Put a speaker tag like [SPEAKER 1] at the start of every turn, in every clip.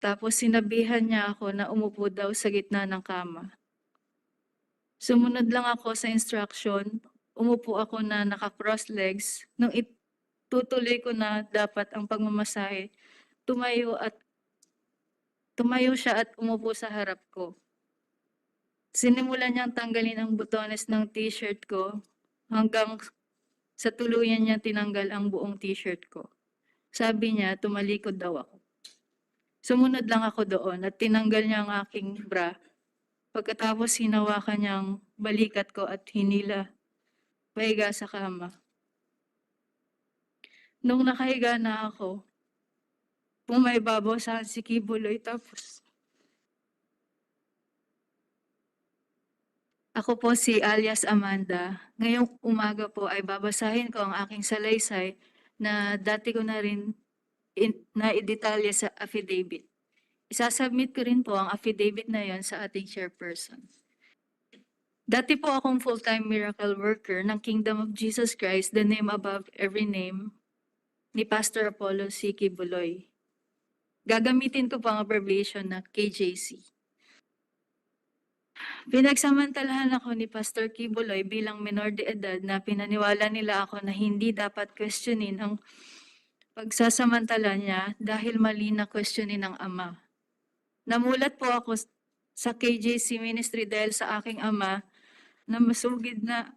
[SPEAKER 1] Tapos sinabihan niya ako na umupo daw sa gitna ng kama. Sumunod lang ako sa instruction, umupo ako na naka-cross legs. Nung itutuloy ko na dapat ang pagmamasahe, tumayo tumayo siya at umupo sa harap ko. Sinimulan niyang tanggalin ang butones ng t-shirt ko hanggang sa tuluyan niya tinanggal ang buong t-shirt ko. Sabi niya, tumalikod daw ako. Sumunod lang ako doon at tinanggal niya ang aking bra. Pagkatapos hinawakan niyang balikat ko at hinila pahiga sa kama. Nung nakahiga na ako, pumaibabaw sa si Kibuloy tapos ako po si alias Amanda. Ngayong umaga po ay babasahin ko ang aking salaysay na dati ko na rin naidetalye sa affidavit. Isasubmit ko rin po ang affidavit na yon sa ating chairperson. Dati po akong full-time miracle worker ng Kingdom of Jesus Christ, the name above every name, ni Pastor Apollo C. Kibuloy. Gagamitin ko po ang abbreviation na KJC. Pinagsamantalahan ako ni Pastor Kibuloy bilang menor de edad na pinaniwala nila ako na hindi dapat questionin ang pagsasamantala niya dahil mali na questionin ng ama. Namulat po ako sa KJC ministry dahil sa aking ama na masugid na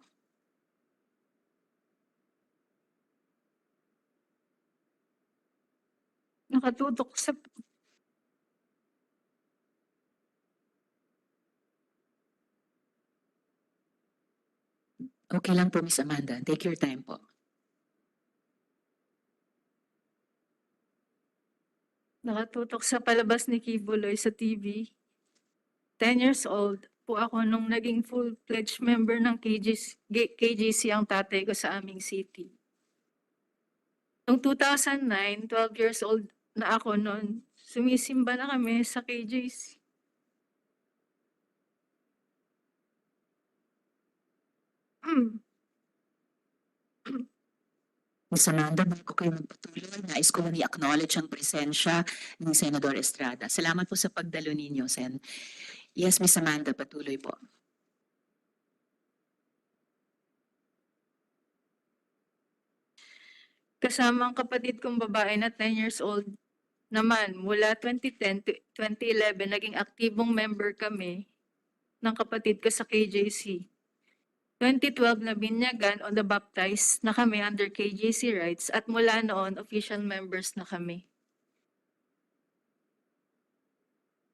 [SPEAKER 1] nakatutok sa
[SPEAKER 2] Okay lang po, Miss Amanda. Take your time po.
[SPEAKER 1] nakatutok sa palabas ni Kibuloy sa TV. 10 years old po ako nung naging full-fledged member ng KGC ang tatay ko sa aming city. Noong 2009, 12 years old na ako noon, sumisimba na kami sa KJC.
[SPEAKER 2] Miss Amanda, bago kayo magpatuloy, nais ko lang i-acknowledge ang presensya ni Senador Estrada. Salamat po sa pagdalo ninyo, Sen. Yes, Miss Amanda, patuloy po.
[SPEAKER 1] Kasama ang kapatid kong babae na 10 years old naman. Mula 2010 to 2011, naging aktibong member kami ng kapatid ko sa KJC. 2012 na binyagan o na-baptize na kami under KJC rights at mula noon official members na kami.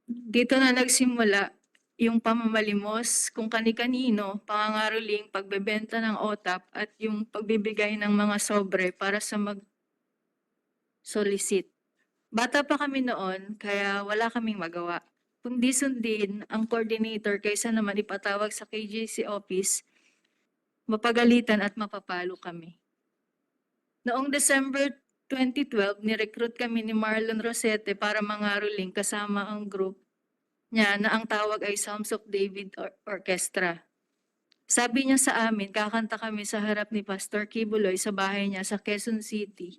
[SPEAKER 1] Dito na nagsimula yung pamamalimos kung kani-kanino, pangangaroling, pagbebenta ng OTAP at yung pagbibigay ng mga sobre para sa mag-solicit. Bata pa kami noon kaya wala kaming magawa. Kundi sundin ang coordinator kaysa naman ipatawag sa KJC office, mapagalitan at mapapalo kami. Noong December 2012, nirecruit kami ni Marlon Rosete para mangaroling kasama ang group niya na ang tawag ay Psalms of David Orchestra. Sabi niya sa amin, kakanta kami sa harap ni Pastor Kibuloy sa bahay niya sa Quezon City.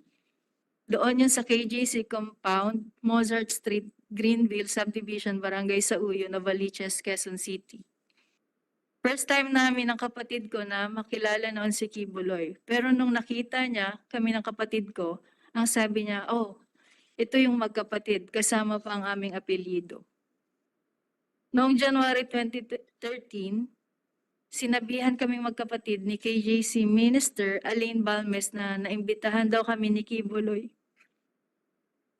[SPEAKER 1] Doon yun sa KJC Compound, Mozart Street, Greenville Subdivision, Barangay Sauyo, Novaliches, Quezon City. First time namin ng kapatid ko na makilala noon si Kibuloy. Pero nung nakita niya kami ng kapatid ko, ang sabi niya, oh, ito yung magkapatid, kasama pa ang aming apelyido. Noong January 2013, sinabihan kaming magkapatid ni KJC Minister Aline Balmes na naimbitahan daw kami ni Kibuloy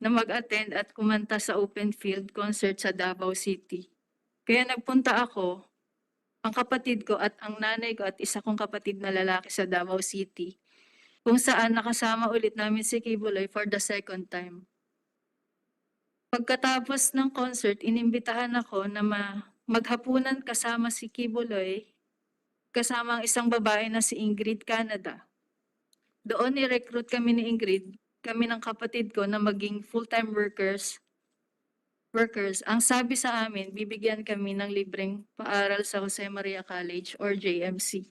[SPEAKER 1] na mag-attend at kumanta sa open field concert sa Davao City. Kaya nagpunta ako, ang kapatid ko at ang nanay ko at isa kong kapatid na lalaki sa Davao City, kung saan nakasama ulit namin si Kibuloy for the second time. Pagkatapos ng concert, inimbitahan ako na maghapunan kasama si Kibuloy, kasama ang isang babae na si Ingrid Canada. Doon ni-recruit kami ni Ingrid, kami ng kapatid ko na maging full-time workers. Ang sabi sa amin, bibigyan kami ng libreng paaral sa Jose Maria College or JMC.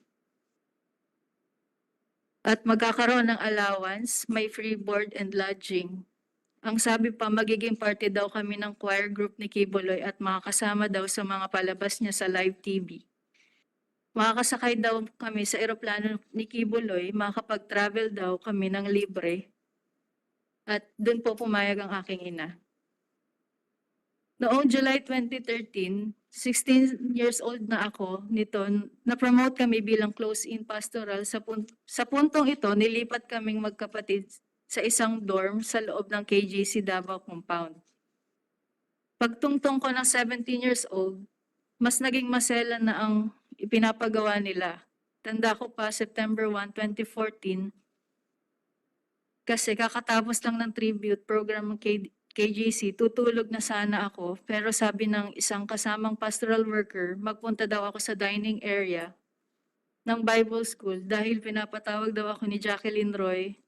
[SPEAKER 1] At magkakaroon ng allowance, may free board and lodging. Ang sabi pa, magiging party daw kami ng choir group ni Kibuloy at makakasama daw sa mga palabas niya sa live TV. Makakasakay daw kami sa eroplano ni Kibuloy, makakapag-travel daw kami ng libre at doon po pumayag ang aking ina. Noong July 2013, 16 years old na ako nito, na-promote kami bilang close-in pastoral. Sa puntong ito, nilipat kaming magkapatid sa isang dorm sa loob ng KJC Davao Compound. Pagtungtong ko ng 17 years old, mas naging masela na ang ipinapagawa nila. Tanda ko pa, September 1, 2014, kasi kakatapos lang ng tribute program ng KJC, tutulog na sana ako, pero sabi ng isang kasamang pastoral worker, magpunta daw ako sa dining area ng Bible School dahil pinapatawag daw ako ni Jacqueline Roy.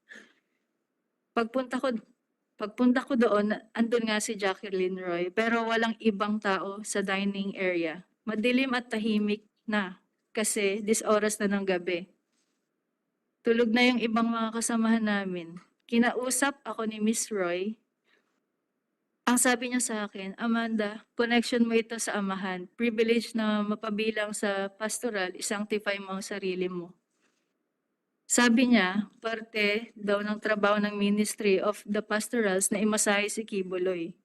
[SPEAKER 1] Pagpunta ko doon, andun nga si Jacqueline Roy, pero walang ibang tao sa dining area. Madilim at tahimik na kasi oras na ng gabi. Tulog na yung ibang mga kasamahan namin. Kinausap ako ni Miss Roy. Ang sabi niya sa akin, Amanda, connection mo ito sa amahan. Privilege na mapabilang sa pastoral, isanctify mo ang sarili mo. Sabi niya, parte daw ng trabaho ng Ministry of the Pastorals na imasahe si Kibuloy.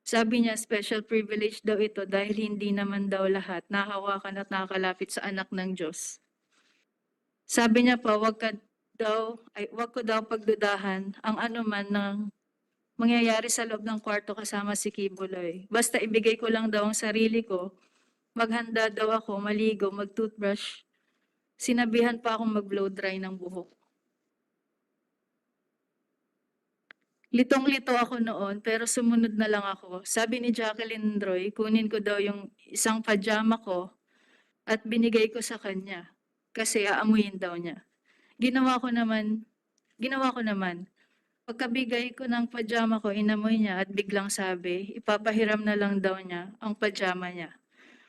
[SPEAKER 1] Sabi niya, special privilege daw ito dahil hindi naman daw lahat nahawakan at nakakalapit sa anak ng Diyos. Sabi niya pa, wag ko daw pagdudahan ang anuman ng mangyayari sa loob ng kwarto kasama si Kibuloy. Basta ibigay ko lang daw ang sarili ko, maghanda daw ako, maligo, mag-toothbrush. Sinabihan pa akong mag-blow dry ng buhok. Litong-lito ako noon pero sumunod na lang ako. Sabi ni Jacqueline Roy, kunin ko daw yung isang pajama ko at binigay ko sa kanya kasi aamuyin daw niya. Ginawa ko naman. Pagkabigay ko ng pajama ko, inamoy niya at biglang sabi, ipapahiram na lang daw niya ang pajama niya.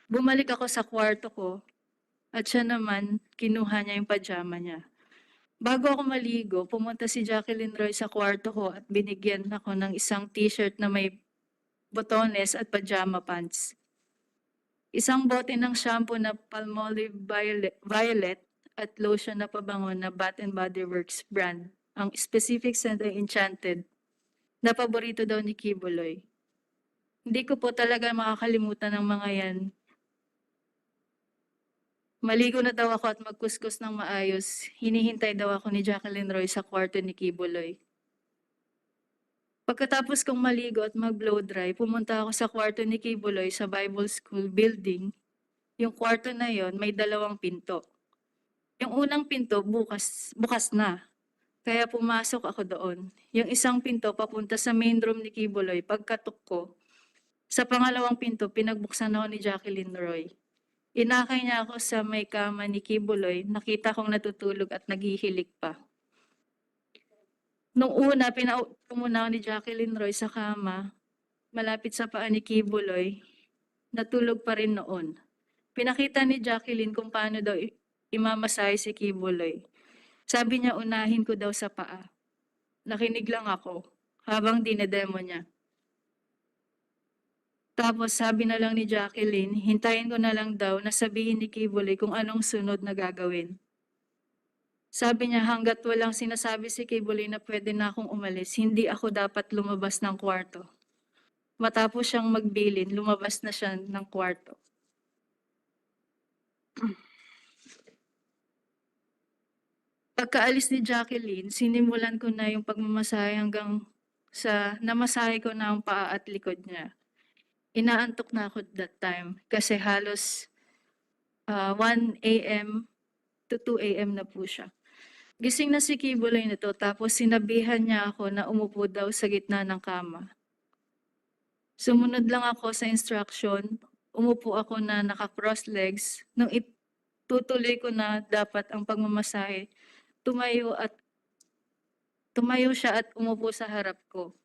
[SPEAKER 1] Bumalik ako sa kwarto ko at siya naman kinuha niya yung pajama niya. Bago ako maligo, pumunta si Jacqueline Roy sa kwarto ko at binigyan ako ng isang t-shirt na may botones at pajama pants. Isang bote ng shampoo na Palmolive Violet at lotion na pabango na Bath and Body Works brand. Ang specific scent ay Enchanted, na paborito daw ni Kibuloy. Hindi ko po talaga makakalimutan ng mga yan. Maligo na daw ako at magkuskus ng maayos. Hinihintay daw ako ni Jacqueline Roy sa kwarto ni Kibuloy. Pagkatapos kong maligo at mag-blow dry, pumunta ako sa kwarto ni Kibuloy sa Bible School building. Yung kwarto na yon may 2 pinto. Yung unang pinto bukas na. Kaya pumasok ako doon. Yung isang pinto papunta sa main room ni Kibuloy. Pagkatok ko, sa pangalawang pinto pinagbuksan ako ni Jacqueline Roy. Inakay niya ako sa may kama ni Kibuloy. Nakita kong natutulog at naghihilik pa. Nung una, pinaupo muna ako ni Jacqueline Roy sa kama, malapit sa paa ni Kibuloy. Natulog pa rin noon. Pinakita ni Jacqueline kung paano daw imamasahe si Kibuloy. Sabi niya unahin ko daw sa paa. Nakinig lang ako habang dinedemo niya. Tapos sabi na lang ni Jacqueline, hintayin ko na lang daw na sabihin ni Kibuloy kung anong sunod na gagawin. Sabi niya hanggat walang sinasabi si Kibuloy na pwede na akong umalis, hindi ako dapat lumabas ng kwarto. Matapos siyang magbilin, lumabas na siya ng kwarto. Pagkaalis ni Jacqueline, sinimulan ko na yung pagmamasahe hanggang sa namasahe ko na ang paa at likod niya. Inaantok na ako that time kasi halos 1 a.m. to 2 a.m. na po siya. Gising na si Kibuloy nito tapos sinabihan niya ako na umupo daw sa gitna ng kama. Sumunod lang ako sa instruction, umupo ako na naka-cross legs. Nung itutuloy ko na dapat ang pagmamasahe, tumayo siya at umupo sa harap ko.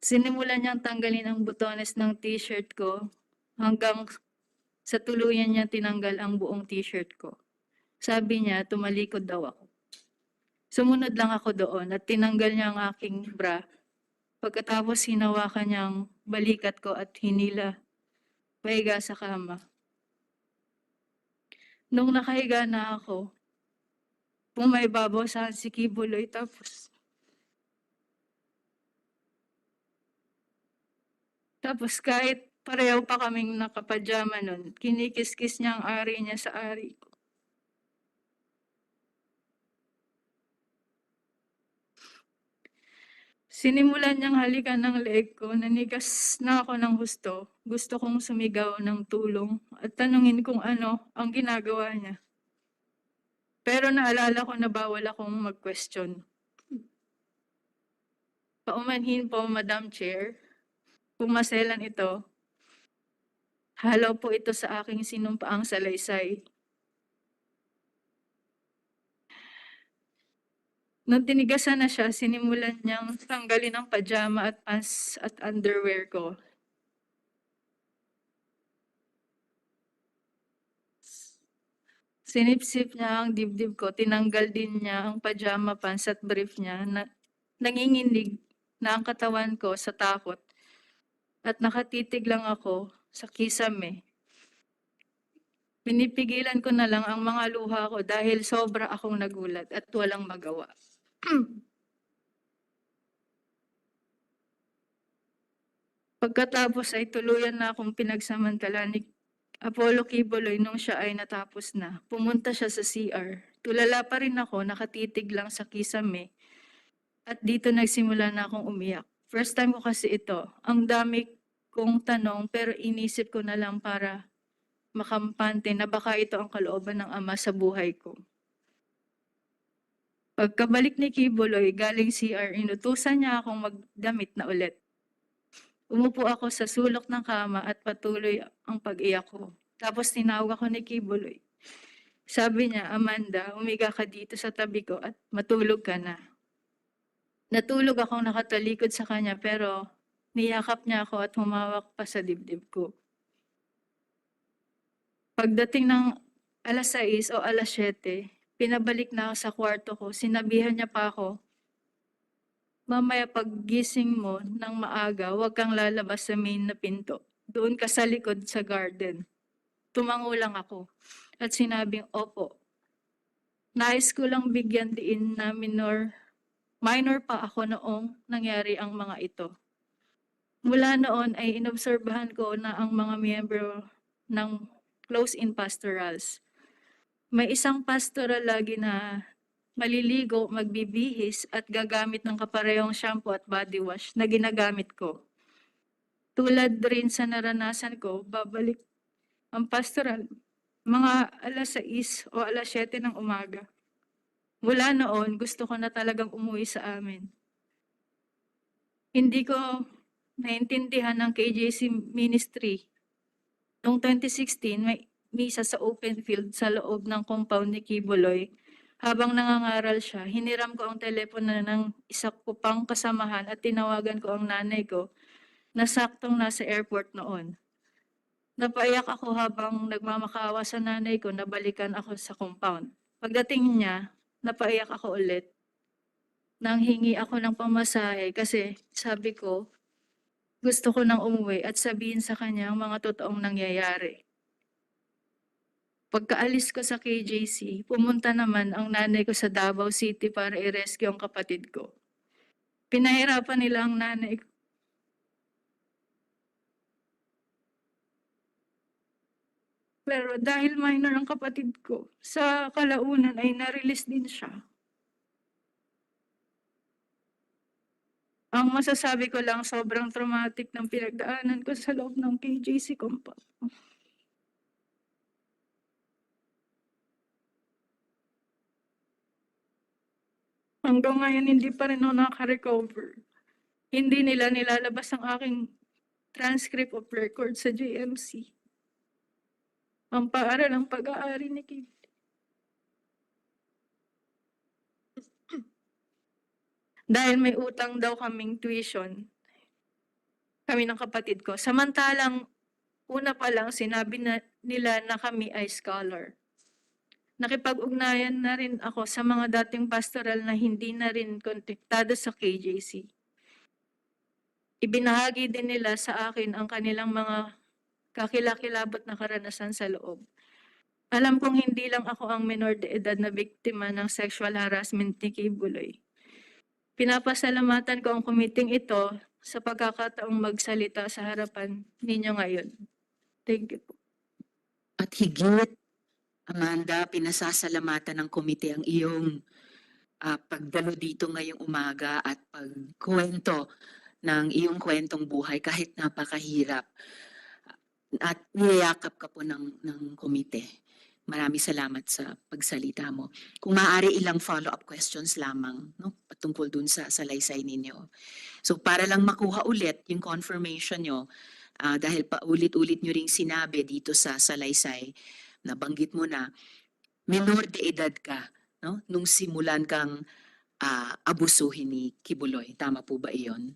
[SPEAKER 1] Sinimulan niyang tanggalin ang butones ng t-shirt ko hanggang sa tuluyan niya tinanggal ang buong t-shirt ko. Sabi niya, tumalikod daw ako. Sumunod lang ako doon at tinanggal niya ang aking bra Pagkatapos hinawakan niyang balikat ko at hinila pahiga sa kama. Nung nakahiga na ako, pumaibabaw sa si Kibuloy tapos kahit pareho pa kaming nakapajama nun, kinikis-kiss niya ang ari niya sa ari ko. Sinimulan niyang halikan ng leeg ko, nanigas na ako ng husto. Gusto kong sumigaw ng tulong at tanungin kung ano ang ginagawa niya. Pero naalala ko na bawal akong mag-question. Paumanhin po, Madam Chair, pumaselan ito. Halaw po ito sa aking sinumpaang salaysay. Nung tinigasan na siya, sinimulan niyang tanggalin ang pajama at pants at underwear ko. Sinipsip niya ang dibdib ko, tinanggal din niya ang pajama pants at brief niya na nanginginig na ang katawan ko sa takot at nakatitig lang ako sa kisame. Pinipigilan ko na lang ang mga luha ko dahil sobra akong nagulat at walang magawa. Pagkatapos ay tuluyan na akong pinagsamantala ni Apollo Kibuloy nung siya ay natapos na. Pumunta siya sa CR. Tulala pa rin ako, nakatitig lang sa kisame. At dito nagsimula na akong umiyak. First time ko kasi ito. Ang dami kong tanong pero inisip ko na lang para makampante na baka ito ang kalooban ng Ama sa buhay ko. Pagkabalik ni Kibuloy galing CR, inutusan niya akong magdamit na ulit. Umupo ako sa sulok ng kama at patuloy ang pag-iyak ko. Tapos tinawag ako ni Kibuloy. Sabi niya, Amanda, umiga ka dito sa tabi ko at matulog ka na. Natulog akong nakatalikod sa kanya pero niyakap niya ako at humawak pa sa dibdib ko. Pagdating ng alas 6 o alas 7, pinabalik na ako sa kwarto ko. Sinabihan niya pa ako, mamaya paggising mo ng maaga, huwag kang lalabas sa main na pinto. Doon ka sa likod sa garden. Tumango lang ako at sinabing, opo. Nais ko lang bigyan diin na minor pa ako noong nangyari ang mga ito. Mula noon ay inobserbahan ko na ang mga miyembro ng close-in pastorals. May isang pastoral lagi na maliligo, magbibihis at gagamit ng kaparehong shampoo at body wash na ginagamit ko. Tulad rin sa naranasan ko, babalik ang pastoral mga alas 6 o alas 7 ng umaga. Mula noon, gusto ko na talagang umuwi sa amin. Hindi ko naintindihan ng KJC ministry. Noong 2016, may misa sa open field sa loob ng compound ni Kibuloy. Habang nangangaral siya, hiniram ko ang telepono ng isa ko pang kasamahan at tinawagan ko ang nanay ko na saktong nasa airport noon. Napaiyak ako habang nagmamakaawa sa nanay ko na balikan ako sa compound. Pagdating niya, napaiyak ako ulit. Nang hingi ako ng pamasahe kasi sabi ko, gusto ko nang umuwi at sabihin sa kanya ang mga totoong nangyayari. Pagkaalis ko sa KJC, pumunta naman ang nanay ko sa Davao City para i-rescue ang kapatid ko. Pinahirapan nila ang nanay ko. Pero dahil minor ang kapatid ko, sa kalaunan ay na-release din siya. Ang masasabi ko lang, sobrang traumatic ng pinagdaanan ko sa loob ng KJC compound. Hanggang ngayon, hindi pa rin ako nakaka-recover. Hindi nila nilalabas ang aking transcript of record sa JMC. Ang paaral ang pag-aari ni Kim. Dahil may utang daw kaming tuition, kami ng kapatid ko. Samantalang, una pa lang, sinabi na nila na kami ay scholar. Nakipag-ugnayan na rin ako sa mga dating pastoral na hindi na rin kontaktado sa KJC. ibinahagi din nila sa akin ang kanilang mga kakilakilabot na karanasan sa loob. Alam kong hindi lang ako ang menor de edad na biktima ng sexual harassment ni Kibuloy. Pinapasalamatan ko ang committee ito sa pagkakataong magsalita sa harapan ninyo ngayon. Thank you po.
[SPEAKER 2] At higit, Amanda, pinasasalamatan ng komite ang iyong pagdalo dito ngayong umaga at pagkwento ng iyong kwentong buhay kahit napakahirap. At niyayakap ka po ng komite. Maraming salamat sa pagsalita mo. Kung maaari, ilang follow-up questions lamang, no? Patungkol dun sa salaysay ninyo. So para lang makuha ulit yung confirmation nyo, dahil paulit-ulit nyo ring sinabi dito sa salaysay, nabanggit mo na, menor de edad ka, no? Nung simulan kang abusuhin ni Kibuloy. Tama po ba iyon?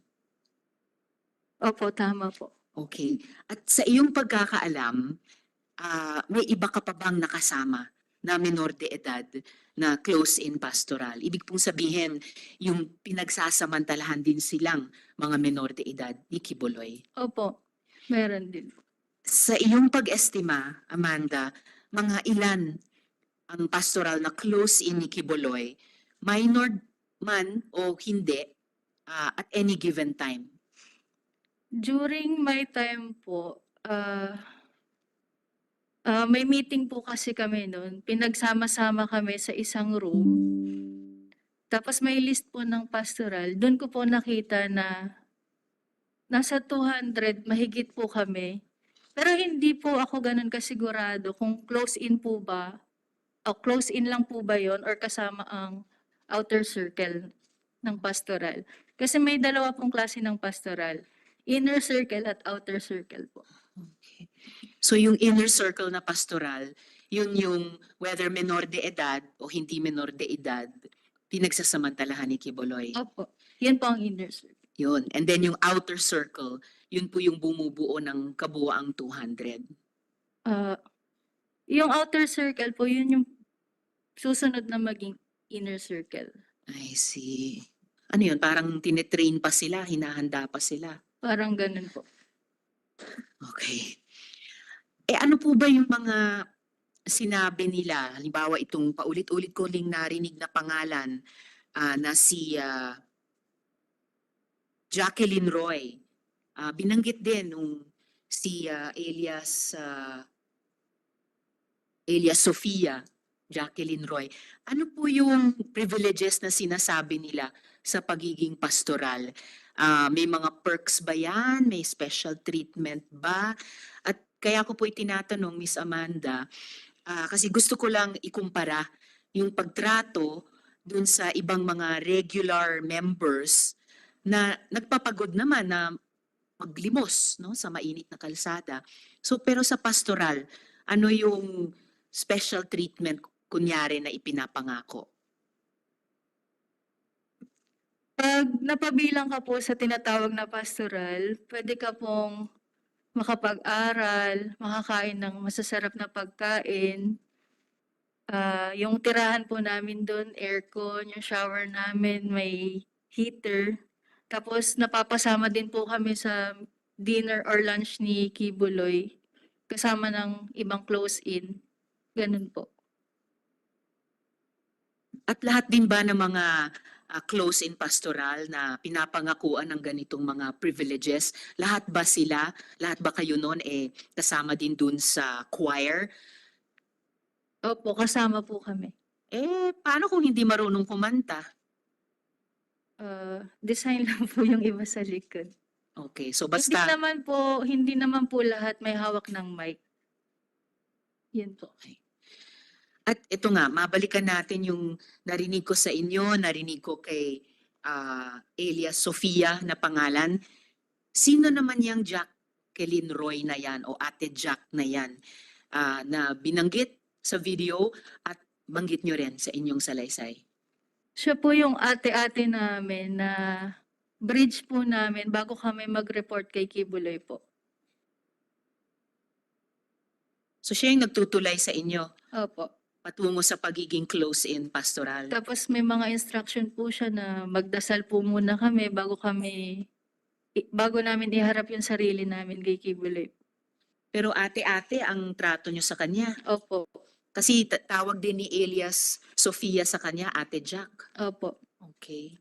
[SPEAKER 1] Opo, tama po.
[SPEAKER 2] Okay. At sa iyong pagkakaalam, may iba ka pa bang nakasama na menor de edad na close-in pastoral? Ibig pong sabihin, yung pinagsasamantalahan din silang mga menor de edad ni Kibuloy.
[SPEAKER 1] Opo, meron din.
[SPEAKER 2] Sa iyong pag-estima, Amanda, mga ilan ang pastoral na close-in ni Kibuloy, minor man o hindi, at any given time?
[SPEAKER 1] During my time po, may meeting po kasi kami noon. Pinagsama-sama kami sa isang room. Tapos may list po ng pastoral. Doon ko po nakita na nasa 200, mahigit po kami. Pero hindi po ako ganun kasigurado kung close-in po ba, o close-in lang po ba yon or kasama ang outer circle ng pastoral. Kasi may dalawa pong klase ng pastoral. Inner circle at outer circle po.
[SPEAKER 2] Okay. So yung inner circle na pastoral, yun yung whether menor de edad o hindi menor de edad, pinagsasamantalahan ni Kibuloy.
[SPEAKER 1] Opo, yan po ang inner circle.
[SPEAKER 2] Yun. And then yung outer circle, yun po yung bumubuo ng kabuuang 200.
[SPEAKER 1] Yung outer circle po, yun yung susunod na maging inner circle.
[SPEAKER 2] I see. Ano yun? Parang tinetrain pa sila, hinahanda pa sila.
[SPEAKER 1] Parang ganun po.
[SPEAKER 2] Okay. Ano po ba yung mga sinabi nila? Halimbawa itong paulit-ulit ko ling narinig na pangalan na si Jacqueline Roy. Binanggit din nung si Elias Sofia, Jacqueline Roy. Ano po yung privileges na sinasabi nila sa pagiging pastoral? May mga perks ba yan? May special treatment ba? At kaya ko po itinatanong, Miss Amanda, kasi gusto ko lang ikumpara yung pagtrato dun sa ibang mga regular members na nagpapagod naman na maglimos, no, sa mainit na kalsada. So pero sa pastoral, ano yung special treatment kunyari na ipinapangako?
[SPEAKER 1] Pag napabilang ka po sa tinatawag na pastoral, pwede ka pong makapag-aral, makakain ng masasarap na pagkain. Yung tirahan po namin doon, aircon, yung shower namin, may heater. Tapos napapasama din po kami sa dinner or lunch ni Kibuloy, kasama ng ibang close-in. Ganun po.
[SPEAKER 2] At lahat din ba ng mga close-in pastoral na pinapangakuan ng ganitong mga privileges, lahat ba sila, lahat ba kayo noon kasama din dun sa choir?
[SPEAKER 1] Opo, kasama po kami.
[SPEAKER 2] Paano kung hindi marunong kumanta?
[SPEAKER 1] Design lang po yung iba sa likod.
[SPEAKER 2] Okay, so
[SPEAKER 1] Hindi
[SPEAKER 2] basta...
[SPEAKER 1] naman po lahat may hawak ng mic. Yun po.
[SPEAKER 2] Okay. At ito nga, mabalikan natin yung narinig ko sa inyo, narinig ko kay Elias Sofia na pangalan. Sino naman yung Jacqueline Roy na yan o Ate Jack na yan na binanggit sa video at banggit nyo rin sa inyong salaysay?
[SPEAKER 1] Siya po yung ate-ate namin na bridge po namin bago kami mag-report kay Kibuloy po.
[SPEAKER 2] So siya yung nagtutulay sa inyo
[SPEAKER 1] Opo.
[SPEAKER 2] patungo sa pagiging close-in pastoral.
[SPEAKER 1] Tapos may mga instruction po siya na magdasal po muna kami bago kami bago namin iharap yung sarili namin kay Kibuloy.
[SPEAKER 2] Pero ate-ate ang trato nyo sa kanya.
[SPEAKER 1] Opo,
[SPEAKER 2] Kasi tawag din ni Elias Sofia sa kanya, Ate Jack.
[SPEAKER 1] opo.
[SPEAKER 2] Okay.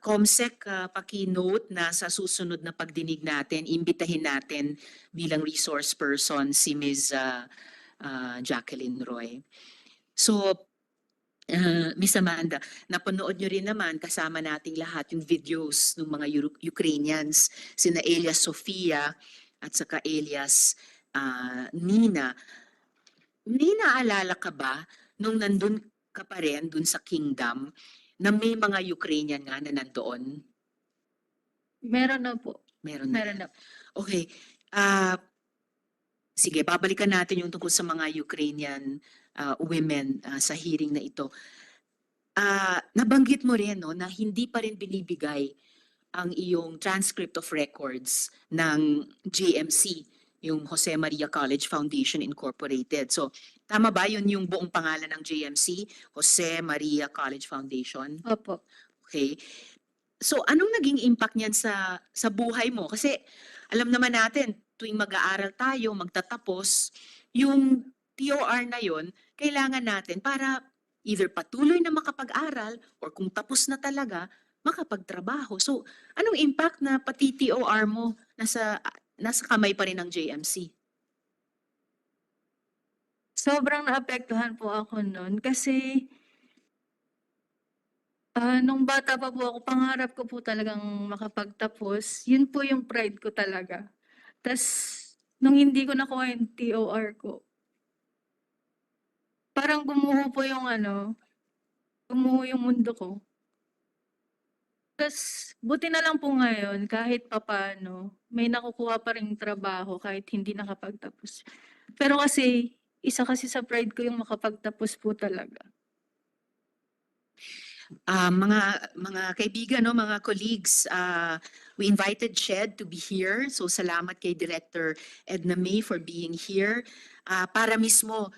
[SPEAKER 2] Comsec, paki-note na sa susunod na pagdinig natin, imbitahin natin bilang resource person si Ms. Jacqueline Roy. So, Ms. Amanda, napanood nyo rin naman kasama nating lahat yung videos ng mga Ukrainians, sina Elias Sofia at saka Elias Nina. May naalala ka ba nung nandun ka pa rin dun sa kingdom na may mga Ukrainian nga na nandoon?
[SPEAKER 1] Meron na po.
[SPEAKER 2] Meron na.
[SPEAKER 1] Meron na po.
[SPEAKER 2] Okay. Sige, babalikan natin yung tungkol sa mga Ukrainian women sa hearing na ito. Nabanggit mo rin no, na hindi pa rin binibigay ang iyong transcript of records ng JMC, yung Jose Maria College Foundation Incorporated. So, tama ba yun yung buong pangalan ng JMC? Jose Maria College Foundation?
[SPEAKER 1] Opo.
[SPEAKER 2] Okay. So, anong naging impact niyan sa buhay mo? Kasi alam naman natin, tuwing mag-aaral tayo, magtatapos, yung TOR na yun, kailangan natin para either patuloy na makapag-aral or kung tapos na talaga, makapagtrabaho. So, anong impact na pati TOR mo nasa kamay pa rin ng JMC?
[SPEAKER 1] Sobrang naapektuhan po ako nun kasi nung bata pa po ako, pangarap ko po talagang makapagtapos. Yun po yung pride ko talaga. Tas, nung hindi ko nakuha yung TOR ko, parang gumuho po yung gumuho yung mundo ko. Tas, buti na lang po ngayon, kahit papaano, may nakukuha pa ring trabaho kahit hindi nakapagtapos. Pero kasi, isa kasi sa pride ko yung makapagtapos po talaga.
[SPEAKER 2] Mga kaibigan, no, mga colleagues, we invited Shed to be here. So salamat kay Director Edna May for being here. Para mismo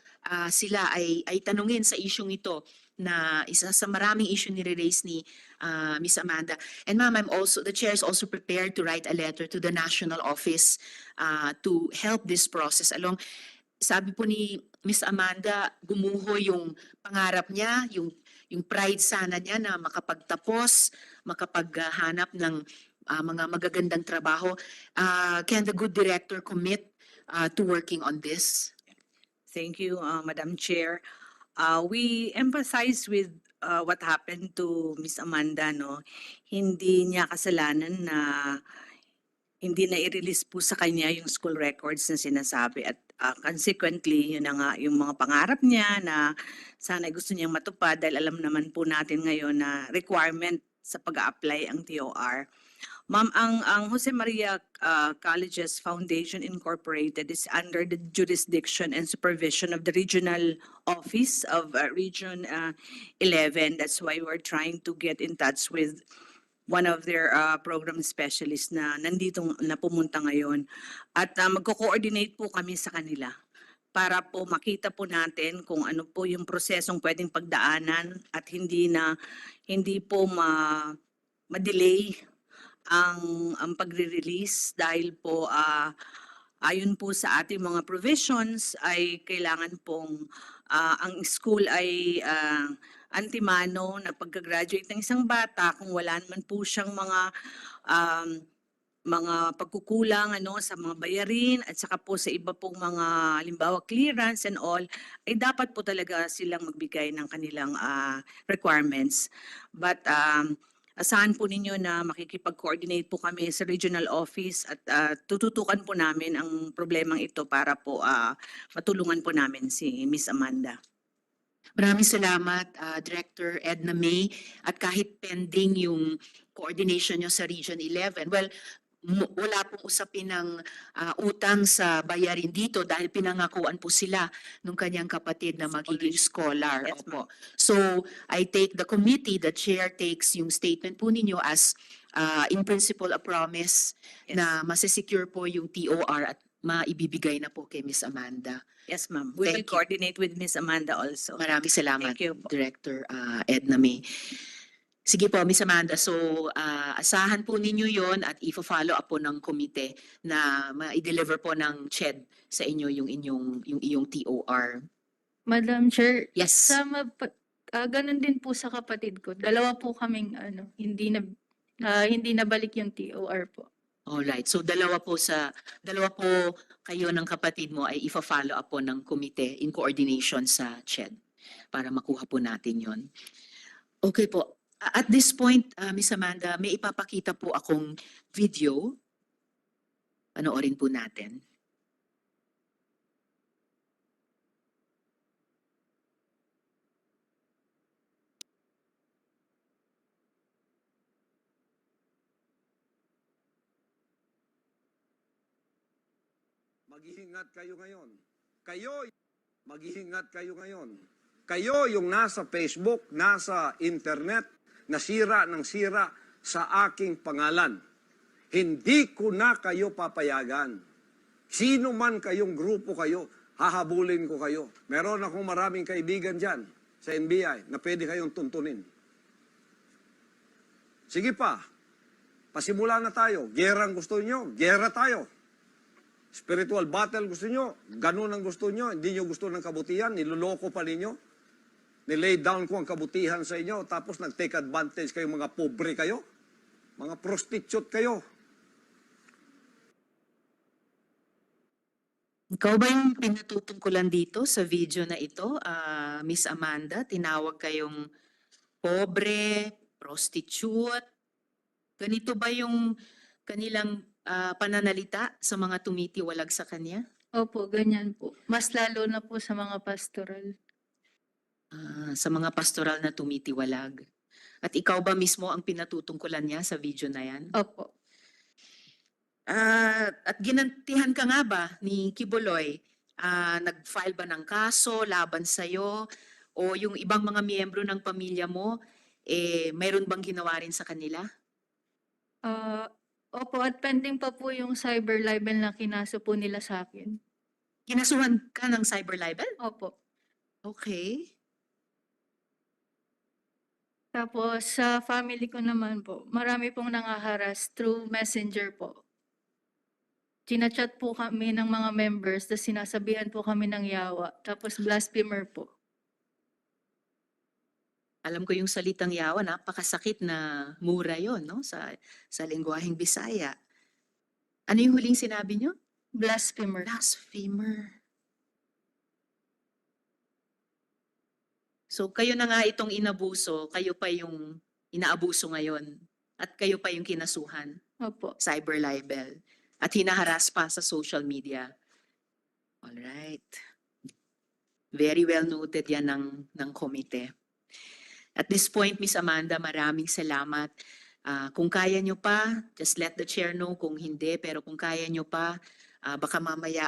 [SPEAKER 2] sila ay tanungin sa isyong ito na isa sa maraming issue nire-raise ni Miss Amanda. And ma'am, the chair is also prepared to write a letter to the national office to help this process along. Sabi po ni Miss Amanda, gumuho yung pangarap niya, yung pride sana niya na makapagtapos, makapaghanap ng mga magagandang trabaho. Can the good director commit to working on this?
[SPEAKER 3] Thank you, Madam Chair. We emphasize with what happened to Miss Amanda, no? Hindi niya kasalanan na hindi na i-release po sa kanya yung school records na sinasabi at consequently, yun na nga yung mga pangarap niya na sana gusto niyang matupad dahil alam naman po natin ngayon na requirement sa pag-apply ang TOR. Ma'am, ang Jose Maria Colleges Foundation Incorporated is under the jurisdiction and supervision of the regional office of Region 11. That's why we're trying to get in touch with one of their program specialists na nandito na pumunta ngayon. At magko-coordinate po kami sa kanila para po makita po natin kung ano po yung prosesong pwedeng pagdaanan at hindi po ma-delay ang pagre-release dahil po ayon po sa ating mga provisions ay kailangan pong ang school ay antimano na pagka-graduate ng isang bata kung wala naman po siyang mga pagkukulang sa mga bayarin at saka po sa iba pong mga halimbawa clearance and all ay dapat po talaga silang magbigay ng kanilang requirements. But asahan po ninyo na makikipag-coordinate po kami sa regional office at tututukan po namin ang problemang ito para po matulungan po namin si Miss Amanda.
[SPEAKER 2] Maraming salamat, Director Edna May. At kahit pending yung coordination nyo sa Region 11, well, wala pong usapin ng utang sa bayarin dito dahil pinangakuan po sila nung kanyang kapatid na magiging scholar.
[SPEAKER 3] Yes,
[SPEAKER 2] Opo. So, I take the committee, the chair takes yung statement po ninyo as in principle a promise
[SPEAKER 3] Yes.
[SPEAKER 2] na masesecure po yung TOR at maibibigay na po kay Miss Amanda.
[SPEAKER 3] Yes, ma'am. We will
[SPEAKER 2] Thank you.
[SPEAKER 3] coordinate with Miss Amanda also.
[SPEAKER 2] Maraming salamat,
[SPEAKER 3] Thank you po.
[SPEAKER 2] Director Edna May. Sige po, Miss Amanda. So, asahan po ninyo yon at i-follow up po ng komite na ma-deliver po ng CHED sa inyo yung iyong TOR.
[SPEAKER 1] Madam Chair,
[SPEAKER 2] Yes.
[SPEAKER 1] ganun din po sa kapatid ko. Dalawa po kaming hindi nabalik yung TOR po.
[SPEAKER 2] Alright. So, dalawa po kayo ng kapatid mo ay i-follow up po ng komite in coordination sa CHED para makuha po natin yon. Okay po. At this point, Miss Amanda, may ipapakita po akong video. Panoorin po natin.
[SPEAKER 4] Mag-iingat kayo ngayon. Mag-iingat kayo ngayon. Kayo yung nasa Facebook, nasa internet, nasira ng sira sa aking pangalan. Hindi ko na kayo papayagan. Sino man kayong grupo kayo, hahabulin ko kayo. Meron akong maraming kaibigan dyan sa NBI na pwede kayong tuntunin. Sige pa, pasimula na tayo. Gera ang gusto nyo, gera tayo. Spiritual battle gusto nyo, ganun ang gusto nyo, hindi nyo gusto ng kabutihan, niloloko pa ninyo. Nilay down ko ang kabutihan sa inyo, tapos nag-take advantage kayo, mga pobre kayo, mga prostitute kayo.
[SPEAKER 2] Ikaw ba yung pinatutungkulan dito sa video na ito, Miss Amanda? Tinawag kayong pobre, prostitute. Ganito ba yung kanilang pananalita sa mga tumitiwalag sa kanya?
[SPEAKER 1] Opo, ganyan po. Mas lalo na po sa mga pastoral.
[SPEAKER 2] Sa mga pastoral na tumitiwalag. At ikaw ba mismo ang pinatutungkulan niya sa video na yan?
[SPEAKER 1] Opo.
[SPEAKER 2] At ginantihan ka nga ba ni Kibuloy? Nag-file ba ng kaso laban sa'yo? O yung ibang mga miyembro ng pamilya mo, mayroon bang ginawa rin sa kanila?
[SPEAKER 1] Opo, at pending pa po yung cyber libel na kinaso po nila sa akin.
[SPEAKER 2] Kinasuhan ka ng cyber libel?
[SPEAKER 1] Opo.
[SPEAKER 2] Okay.
[SPEAKER 1] Tapos sa family ko naman po, marami pong nangaharas through messenger po. Chinachat po kami ng mga members, tapos sinasabihan po kami ng yawa, tapos blasphemer po.
[SPEAKER 2] Alam ko yung salitang yawa, napakasakit na mura yon, no? Sa lengguaheng Bisaya. Ano yung huling sinabi nyo?
[SPEAKER 1] Blasphemer.
[SPEAKER 2] Blasphemer. So kayo na nga itong inabuso, kayo pa yung inaabuso ngayon, at kayo pa yung kinasuhan,
[SPEAKER 1] Opo.
[SPEAKER 2] cyber libel, at hinaharas pa sa social media. Alright. Very well noted yan ng komite. At this point, Miss Amanda, maraming salamat. Kung kaya nyo pa, just let the chair know. Kung hindi, pero kung kaya nyo pa, baka mamaya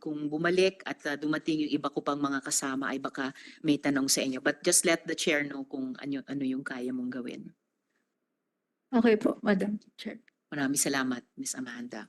[SPEAKER 2] kung bumalik at dumating yung iba ko pang mga kasama ay baka may tanong sa inyo. But just let the chair know kung ano yung kaya mong gawin.
[SPEAKER 1] Okay po, Madam Chair.
[SPEAKER 2] Maraming salamat, Miss Amanda.